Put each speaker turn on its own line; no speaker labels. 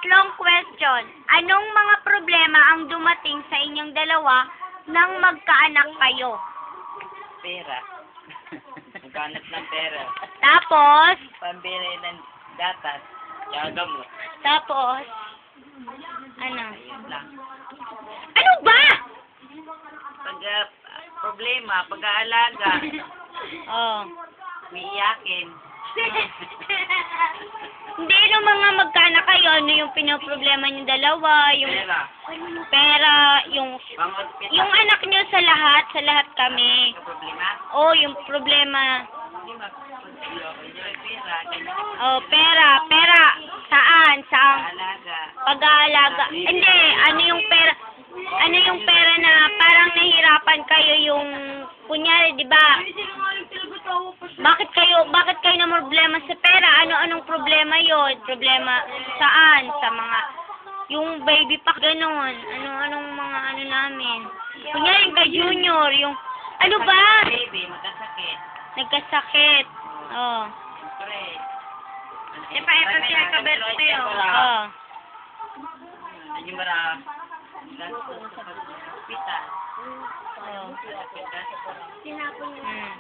Ikatlong question. Anong mga problema ang dumating sa inyong dalawa nang magkaanak kayo?
Pera. Maghanap ng pera.
Tapos,
Pambili ng gatas. Tsaka gamot.
tapos, ano?
Ayun lang.
Ano ba?
Pag problema, pag-aalaga,
Oh.
umiiyakin.
Hindi, nung mga magkaanak kayo, ano yung pinoproblema niyo dalawa, yung
Pera.
pera, yung
Pang-hospital.
yung anak niyo sa lahat kami.
Ang problema?
Oh, yung problema.
Hindi pera. Ganyan.
Oh, pera. Saan? Sa
Alaga.
pag-aalaga. Hindi, ano yung pera? Ano yung pera na parang nahirapan kayo yung kunyari, 'di ba? Bakit kayo na problema sa pera? Anong problema 'yon? Problema saan? Sa mga yung baby pack ganun. Anong mga ano namin? Kunyari yung kay Junior, yung ano ba?
Baby, magkasakit.
Nagkasakit. Oh.
Siyempre.
Ito siya kaberteo. Oh.
Ano yung mara? Gastos sa pag-hospital.
Oh.
Gastos.
Hmm.